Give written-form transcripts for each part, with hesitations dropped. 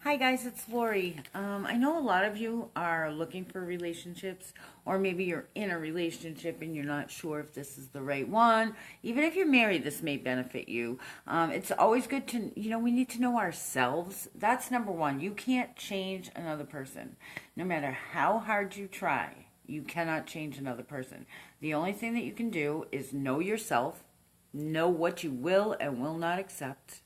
Hi guys, it's Lori. I know a lot of you are looking for relationships, or maybe you're in a relationship and you're not sure if this is the right one. Even if you're married, this may benefit you. It's always good to, we need to know ourselves. That's number one. You can't change another person. No matter how hard you try, you cannot change another person. The only thing that you can do is know yourself, know what you will and will not accept,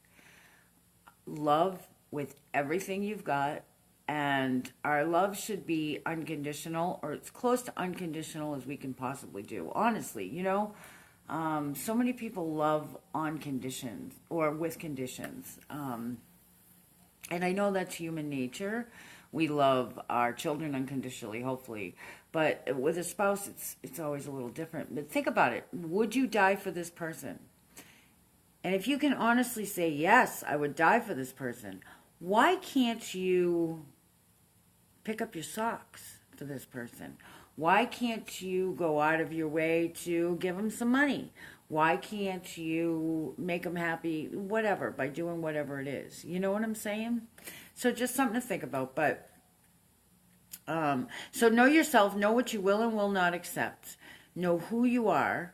love with everything you've got, and our love should be unconditional, or as close to unconditional as we can possibly do. Honestly, so many people love on conditions or with conditions, and I know that's human nature. We love our children unconditionally, hopefully, but with a spouse, it's always a little different. But think about it: would you die for this person? And if you can honestly say, yes, I would die for this person, why can't you pick up your socks for this person? Why can't you go out of your way to give them some money? Why can't you make them happy, whatever, by doing whatever it is? You know what I'm saying? So just something to think about. But so know yourself, know what you will and will not accept. Know who you are,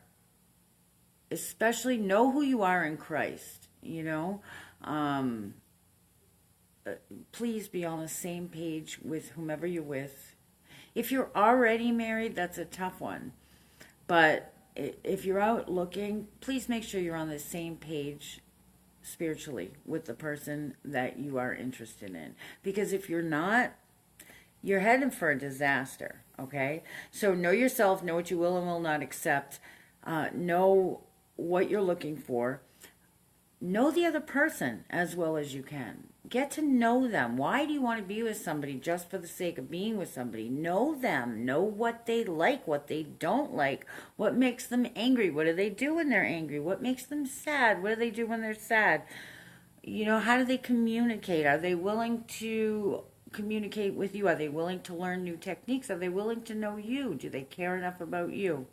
especially know who you are in Christ, please be on the same page with whomever you're with. If you're already married, that's a tough one. But if you're out looking, please make sure you're on the same page spiritually with the person that you are interested in. Because if you're not, you're heading for a disaster, okay? So know yourself, know what you will and will not accept, know what you're looking for. Know the other person as well as you can. Get to know them. Why do you want to be with somebody just for the sake of being with somebody? Know them. Know what they like, what they don't like, what makes them angry. What do they do when they're angry? What makes them sad? What do they do when they're sad? How do they communicate? Are they willing to communicate with you? Are they willing to learn new techniques? Are they willing to know you? Do they care enough about you?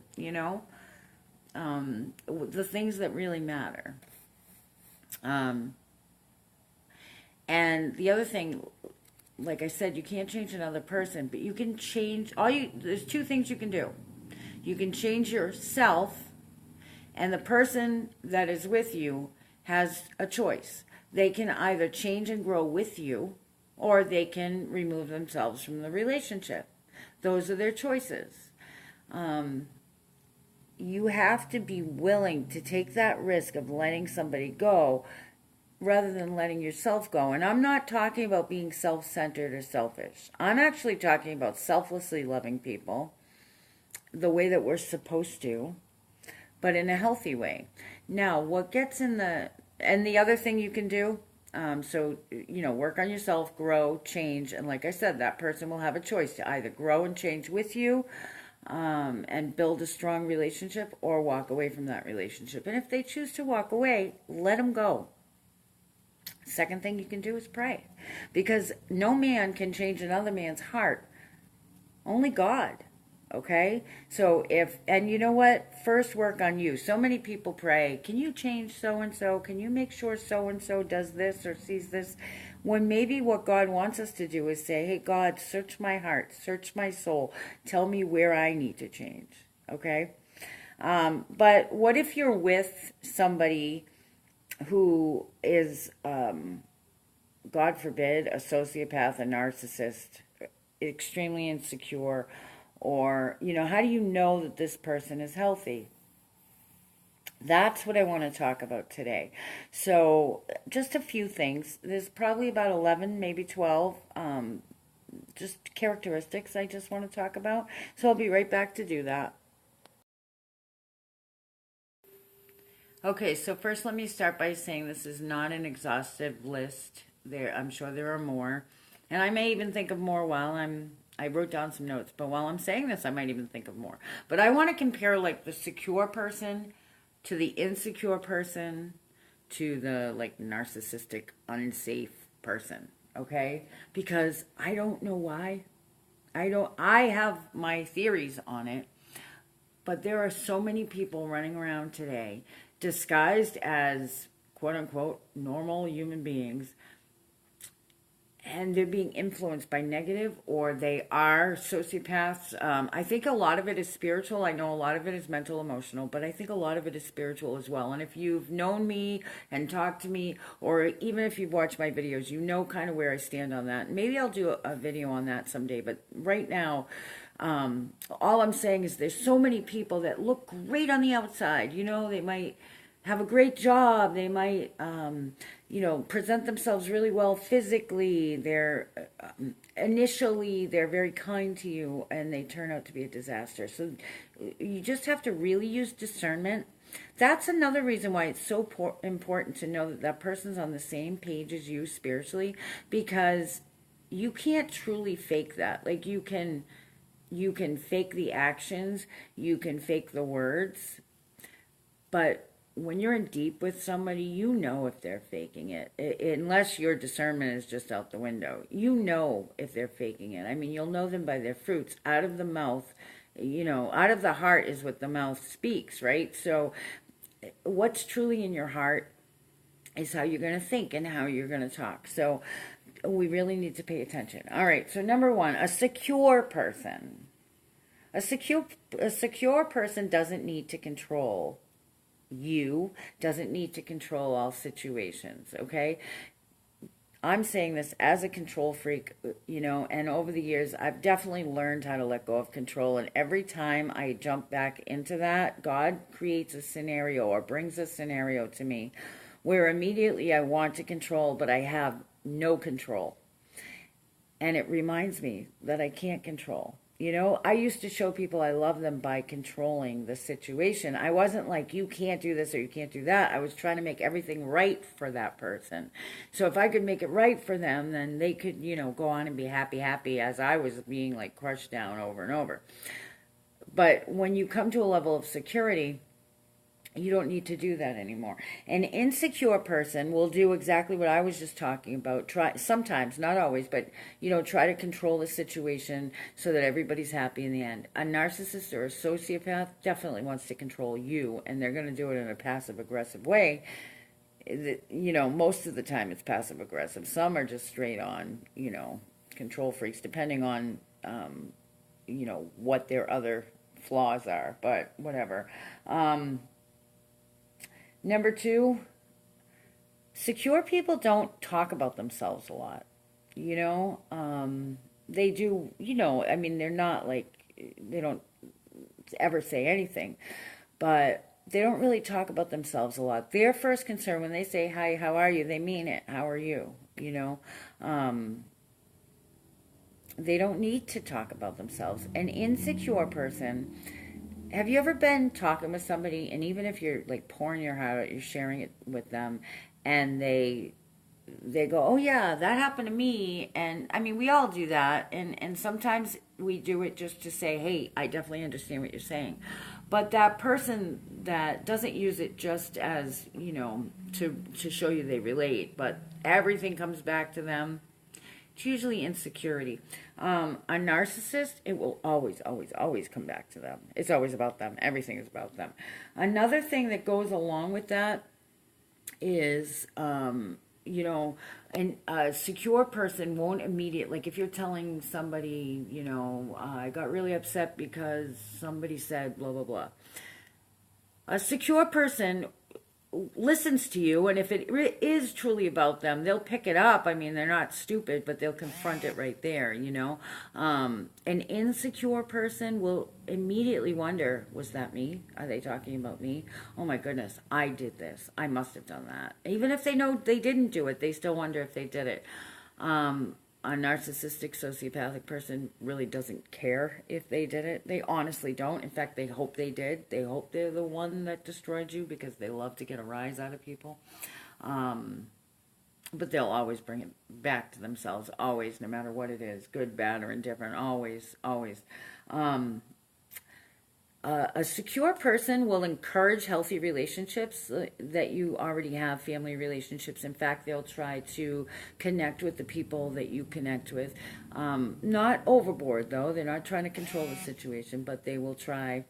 The things that really matter. And the other thing, like I said, you can't change another person, but you can change there's two things you can do. You can change yourself, and the person that is with you has a choice. They can either change and grow with you, or they can remove themselves from the relationship. Those are their choices. You have to be willing to take that risk of letting somebody go rather than letting yourself go. And I'm not talking about being self-centered or selfish. I'm actually talking about selflessly loving people the way that we're supposed to, but in a healthy way. Now, what gets in and the other thing you can do, work on yourself, grow, change, and like I said, that person will have a choice to either grow and change with you, and build a strong relationship, or walk away from that relationship. And if they choose to walk away, let them go. Second thing you can do is pray, because no man can change another man's heart. Only God. Okay? So and you know what? First work on you. So many people pray, can you change so-and-so? Can you make sure so-and-so does this or sees this? When maybe what God wants us to do is say, hey, God, search my heart, search my soul. Tell me where I need to change. Okay? But what if you're with somebody who is, God forbid, a sociopath, a narcissist, extremely insecure, or, how do you know that this person is healthy? That's what I want to talk about today. So just a few things. There's probably about 11, maybe 12, just characteristics I just want to talk about. So I'll be right back to do that. Okay, so first let me start by saying this is not an exhaustive list. I'm sure there are more. And I may even think of more I wrote down some notes, but while I'm saying this, I might even think of more. But I want to compare like the secure person to the insecure person to the like narcissistic, unsafe person, okay? Because I don't know why. I have my theories on it, but there are so many people running around today disguised as quote unquote normal human beings, and they're being influenced by negative, or they are sociopaths. I think a lot of it is spiritual. I know a lot of it is mental, emotional, but I think a lot of it is spiritual as well. And if you've known me and talked to me, or even if you've watched my videos, you know kind of where I stand on that. Maybe I'll do a video on that someday, but right now, all I'm saying is there's so many people that look great on the outside. You know, they might have a great job. They might, present themselves really well physically. Initially, they're very kind to you, and they turn out to be a disaster. So you just have to really use discernment. That's another reason why it's so important to know that that person's on the same page as you spiritually, because you can't truly fake that. Like you can fake the actions, you can fake the words, but when you're in deep with somebody, you know if they're faking it. Unless your discernment is just out the window. You know if they're faking it. I mean, you'll know them by their fruits. Out of the mouth, out of the heart is what the mouth speaks, right? So what's truly in your heart is how you're going to think and how you're going to talk. So we really need to pay attention. All right, so number one, a secure person. A secure person doesn't need to control you, doesn't need to control all situations, okay? I'm saying this as a control freak, and over the years, I've definitely learned how to let go of control. And every time I jump back into that, God creates a scenario or brings a scenario to me where immediately I want to control, but I have no control. And it reminds me that I can't control. I used to show people I love them by controlling the situation. I wasn't like, you can't do this or you can't do that. I was trying to make everything right for that person. So if I could make it right for them, then they could, go on and be happy as I was being like crushed down over and over. But when you come to a level of security, you don't need to do that anymore. An insecure person will do exactly what I was just talking about. Try sometimes, not always, but try to control the situation so that everybody's happy in the end. A narcissist or a sociopath definitely wants to control you, and they're going to do it in a passive-aggressive way. Most of the time it's passive-aggressive. Some are just straight on, control freaks, depending on, what their other flaws are. But whatever. Number two, secure people don't talk about themselves a lot. They do, they're not like, they don't ever say anything, but they don't really talk about themselves a lot. Their first concern when they say, hi, how are you? They mean it. How are you? They don't need to talk about themselves. An insecure person, have you ever been talking with somebody, and even if you're like pouring your heart out, you're sharing it with them, and they go, oh yeah, that happened to me, and I mean, we all do that, and sometimes we do it just to say, hey, I definitely understand what you're saying, but that person that doesn't use it just as, to show you they relate, but everything comes back to them. It's usually insecurity. A narcissist, it will always, always, always come back to them. It's always about them. Everything is about them. Another thing that goes along with that is, a secure person won't immediately, like if you're telling somebody, I got really upset because somebody said blah, blah, blah. A secure person listens to you, and if it is truly about them, they'll pick it up. I mean, they're not stupid, but they'll confront it right there, An insecure person will immediately wonder, was that me? Are they talking about me? Oh my goodness, I did this. I must have done that. Even if they know they didn't do it, they still wonder if they did it. A narcissistic, sociopathic person really doesn't care if they did it. They honestly don't. In fact, they hope they did. They hope they're the one that destroyed you because they love to get a rise out of people. But they'll always bring it back to themselves, always, no matter what it is, good, bad, or indifferent, always, always. A secure person will encourage healthy relationships that you already have, family relationships. In fact, they'll try to connect with the people that you connect with. Not overboard, though. They're not trying to control the situation, but they will try,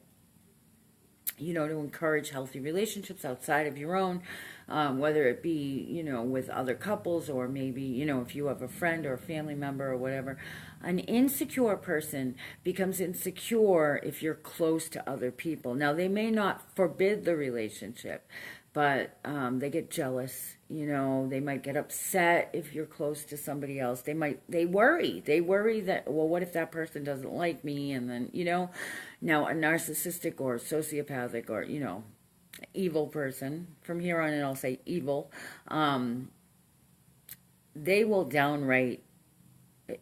to encourage healthy relationships outside of your own, whether it be, with other couples, or maybe, if you have a friend or a family member or whatever. An insecure person becomes insecure if you're close to other people. Now, they may not forbid the relationship, but they get jealous. They might get upset if you're close to somebody else. They worry that, well, what if that person doesn't like me? And then, now a narcissistic or sociopathic or, evil person, from here on in I'll say evil, they will downright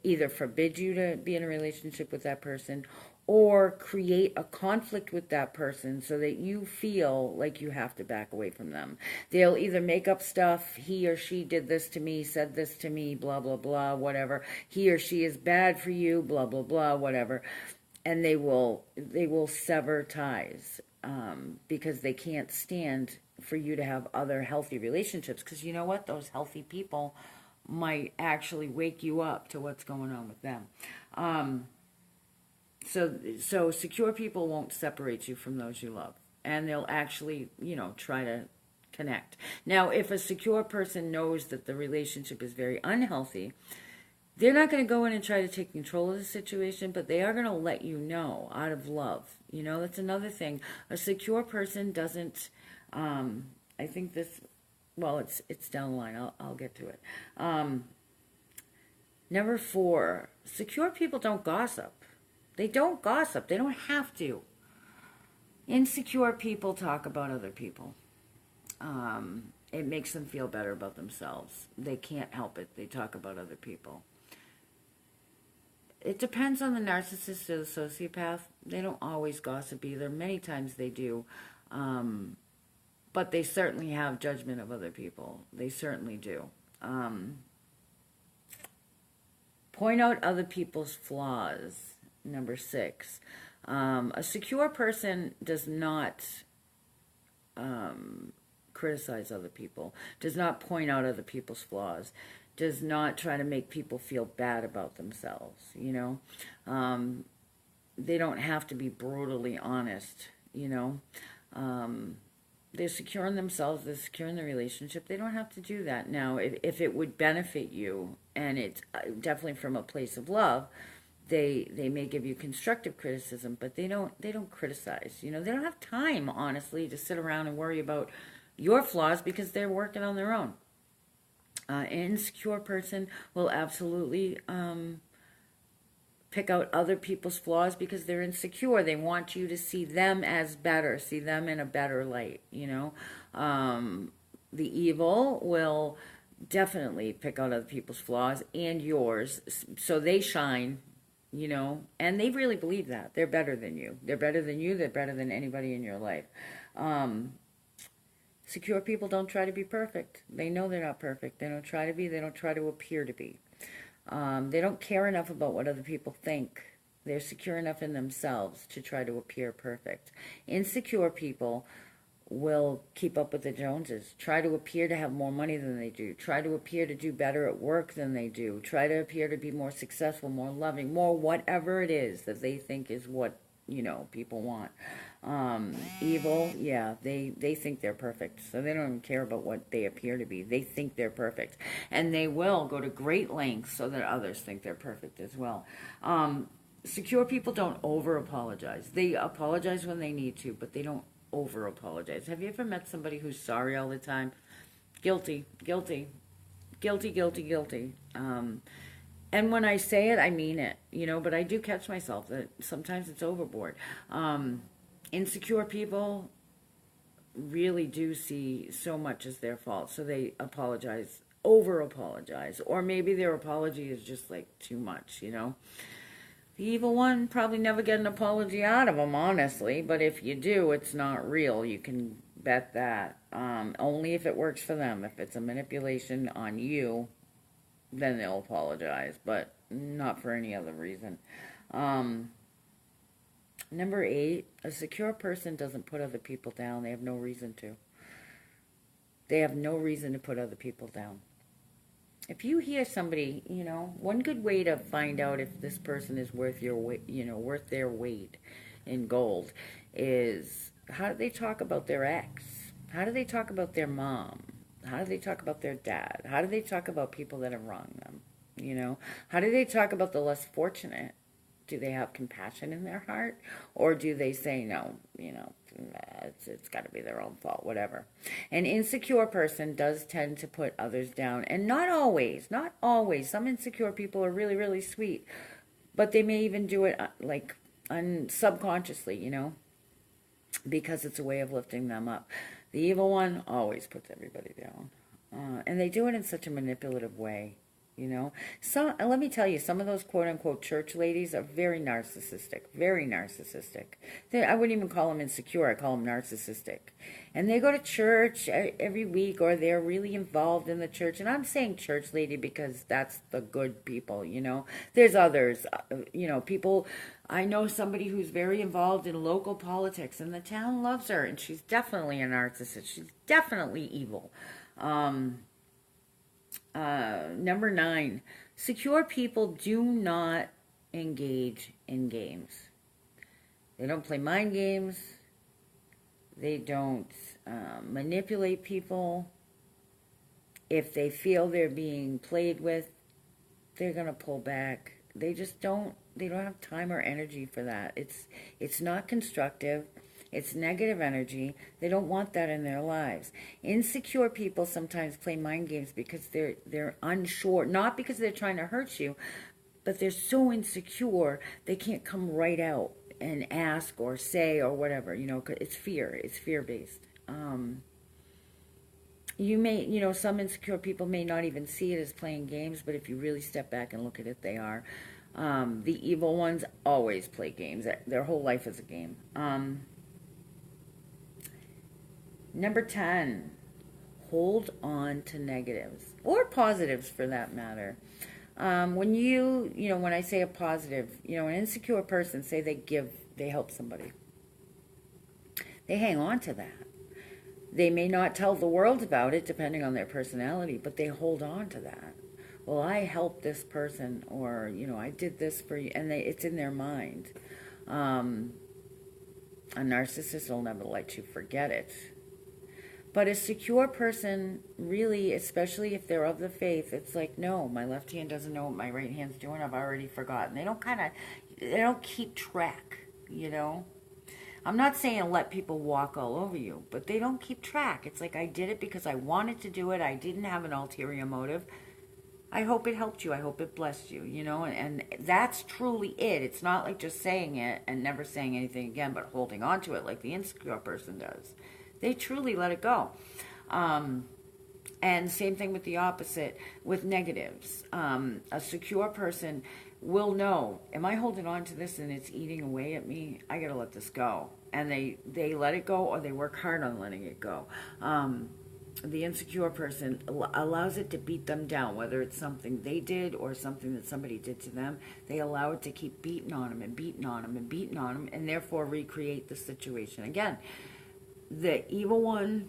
either forbid you to be in a relationship with that person, or create a conflict with that person so that you feel like you have to back away from them. They'll either make up stuff, he or she did this to me, said this to me, blah, blah, blah, whatever. He or she is bad for you, blah, blah, blah, whatever. And they will sever ties because they can't stand for you to have other healthy relationships. Because you know what? Those healthy people might actually wake you up to what's going on with them. So secure people won't separate you from those you love, and they'll actually, try to connect. Now, if a secure person knows that the relationship is very unhealthy, they're not going to go in and try to take control of the situation, but they are going to let you know out of love. That's another thing. A secure person doesn't, I think this, well, it's down the line. I'll get to it. Number 4, secure people don't gossip. They don't gossip. They don't have to. Insecure people talk about other people. It makes them feel better about themselves. They can't help it. They talk about other people. It depends on the narcissist or the sociopath. They don't always gossip either. Many times they do. But they certainly have judgment of other people. They certainly do. Point out other people's flaws. Number 6. A secure person does not criticize other people, does not point out other people's flaws, does not try to make people feel bad about themselves, They don't have to be brutally honest, They're secure in themselves, they're secure in the relationship. They don't have to do that. Now, if it would benefit you, and it's definitely from a place of love, they may give you constructive criticism, but they don't criticize. They don't have time, honestly, to sit around and worry about your flaws because they're working on their own. An insecure person will absolutely pick out other people's flaws because they're insecure. They want you to see them as better, see them in a better light, The evil will definitely pick out other people's flaws and yours so they shine, and they really believe that. They're better than you. They're better than you. They're better than anybody in your life. Secure people don't try to be perfect. They know they're not perfect. They don't try to be. They don't try to appear to be. They don't care enough about what other people think. They're secure enough in themselves to try to appear perfect. Insecure people will keep up with the Joneses, try to appear to have more money than they do, try to appear to do better at work than they do, try to appear to be more successful, more loving, more whatever it is that they think is what, people want. Evil, yeah, they think they're perfect, so they don't even care about what they appear to be. They think they're perfect, and they will go to great lengths so that others think they're perfect as well. Secure people don't over-apologize. They apologize when they need to, but they don't over-apologize. Have you ever met somebody who's sorry all the time? Guilty. And when I say it, I mean it, but I do catch myself that sometimes it's overboard. Insecure people really do see so much as their fault, so they apologize, over-apologize, or maybe their apology is just like too much, The evil one probably never get an apology out of them, honestly, but if you do, it's not real. You can bet that. Only if it works for them. If it's a manipulation on you, then they'll apologize, but not for any other reason. Number 8, a secure person doesn't put other people down. They have no reason to. They have no reason to put other people down. If you hear somebody, one good way to find out if this person is worth your weight, worth their weight in gold is How do they talk about their ex? How do they talk about their mom? How do they talk about their dad? How do they talk about people that have wronged them? You know, how do they talk about the less fortunate? Do they have compassion in their heart? Or do they say, no, it's got to be their own fault, whatever. An insecure person does tend to put others down. And not always, not always. Some insecure people are really, really sweet. But they may even do it subconsciously, because it's a way of lifting them up. The evil one always puts everybody down. And they do it in such a manipulative way. Let me tell you, some of those quote-unquote church ladies are very narcissistic, very narcissistic. I wouldn't even call them insecure, I call them narcissistic. And they go to church every week, or they're really involved in the church. And I'm saying church lady because that's the good people, There's others, people. I know somebody who's very involved in local politics, and the town loves her, and she's definitely a narcissist. She's definitely evil. Number 9, secure people do not engage in games. They don't play mind games. They don't manipulate people. If they feel they're being played with, they're going to pull back. They don't have time or energy for that. It's not constructive. It's negative energy. They don't want that in their lives. Insecure people sometimes play mind games because they're unsure, not because they're trying to hurt you, but they're so insecure they can't come right out and ask or say or whatever. It's fear. It's fear-based. Some insecure people may not even see it as playing games, but if you really step back and look at it, they are. The evil ones always play games. Their whole life is a game. Number 10, hold on to negatives, or positives for that matter. When when I say a positive, an insecure person, say they help somebody. They hang on to that. They may not tell the world about it, depending on their personality, but they hold on to that. Well, I helped this person, or, I did this for you, and it's in their mind. A narcissist will never let you forget it. But a secure person, really, especially if they're of the faith, it's like, no, my left hand doesn't know what my right hand's doing. I've already forgotten. They don't keep track, I'm not saying let people walk all over you, but they don't keep track. It's like, I did it because I wanted to do it. I didn't have an ulterior motive. I hope it helped you. I hope it blessed you, and that's truly it. It's not like just saying it and never saying anything again, but holding on to it like the insecure person does. They truly let it go. And same thing with the opposite, with negatives. A secure person will know, am I holding on to this and it's eating away at me? I got to let this go. And they let it go, or they work hard on letting it go. The insecure person allows it to beat them down, whether it's something they did or something that somebody did to them. They allow it to keep beating on them and beating on them and beating on them, and therefore recreate the situation again. The evil one,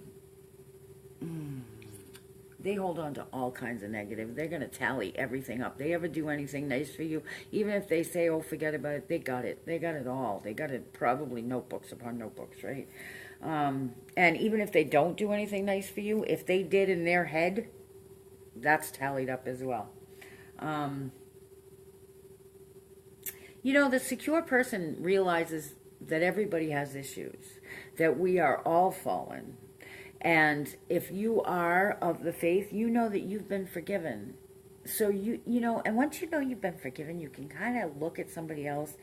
they hold on to all kinds of negative. They're going to tally everything up. They ever do anything nice for you, even if they say, oh, forget about it, they got it. They got it all. They got it, probably notebooks upon notebooks, right? And even if they don't do anything nice for you, if they did in their head, that's tallied up as well. The secure person realizes that everybody has issues, that we are all fallen. And if you are of the faith, you know that you've been forgiven. So and once you know you've been forgiven, you can kind of look at somebody else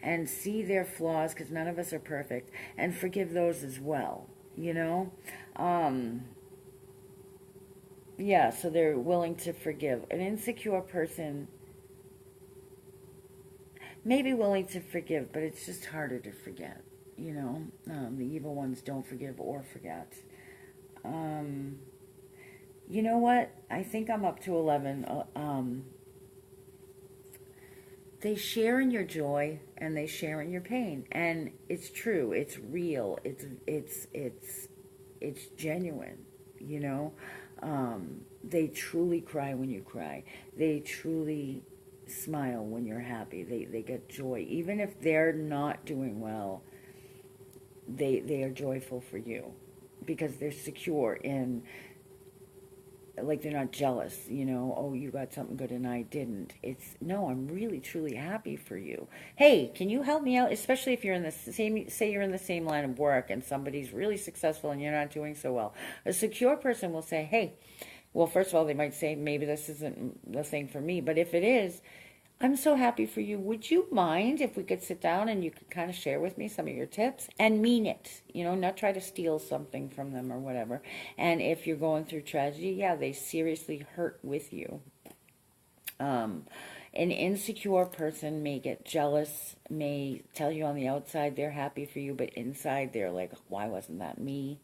and see their flaws, because none of us are perfect, and forgive those as well, so they're willing to forgive. An insecure person may be willing to forgive, but it's just harder to forget, the evil ones don't forgive or forget. You know what? I think I'm up to 11. They share in your joy and they share in your pain, and it's true. It's real. It's genuine. They truly cry when you cry. They truly smile when you're happy. They get joy, even if they're not doing well. they are joyful for you because they're secure in, like, they're not jealous, you know, oh, you got something good and I didn't. It's, no, I'm really truly happy for you. Hey, can you help me out? Especially if you're in the same, say you're in the same line of work and somebody's really successful and you're not doing so well. A secure person will say, hey, well, first of all, they might say, maybe this isn't the thing for me, but if it is, I'm so happy for you. Would you mind if we could sit down and you could kind of share with me some of your tips and mean it, you know, not try to steal something from them or whatever. And if you're going through tragedy, yeah, they seriously hurt with you. An insecure person may get jealous, may tell you on the outside they're happy for you, but inside they're like, why wasn't that me?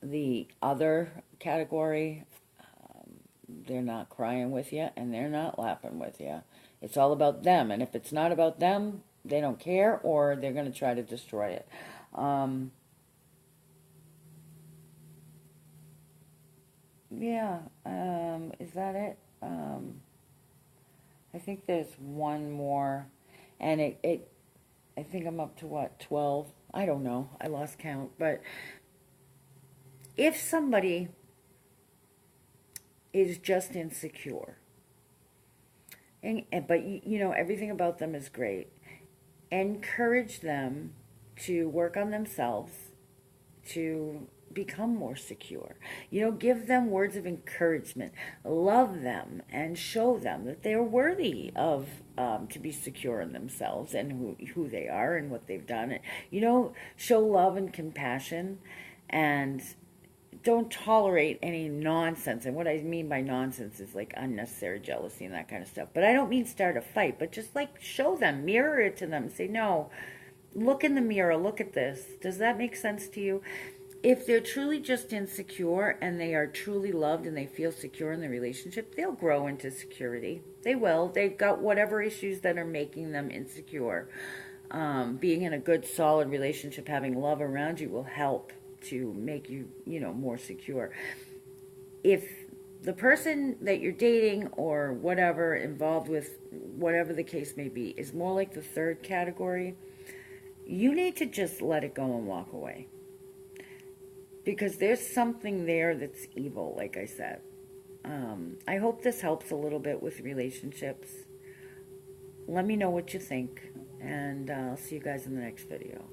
The other category, they're not crying with you and they're not laughing with you. It's all about them. And if it's not about them, they don't care, or they're going to try to destroy it. Yeah. Is that it? I think there's one more. And I think I'm up to what, 12? I don't know. I lost count. But if somebody is just insecure, but you know, everything about them is great, encourage them to work on themselves to become more secure. You know, give them words of encouragement, love them, and show them that they're worthy of to be secure in themselves and who they are and what they've done. You know, show love and compassion, and don't tolerate any nonsense. And what I mean by nonsense is like unnecessary jealousy and that kind of stuff. But I don't mean start a fight, but just like show them, mirror it to them. Say, no, look in the mirror, look at this. Does that make sense to you? If they're truly just insecure and they are truly loved and they feel secure in the relationship, they'll grow into security. They will. They've got whatever issues that are making them insecure. Being in a good, solid relationship, having love around you will help to make you, you know, more secure. If the person that you're dating or whatever, involved with, whatever the case may be, is more like the third category, you need to just let it go and walk away. Because there's something there that's evil, like I said. I hope this helps a little bit with relationships. Let me know what you think, and I'll see you guys in the next video.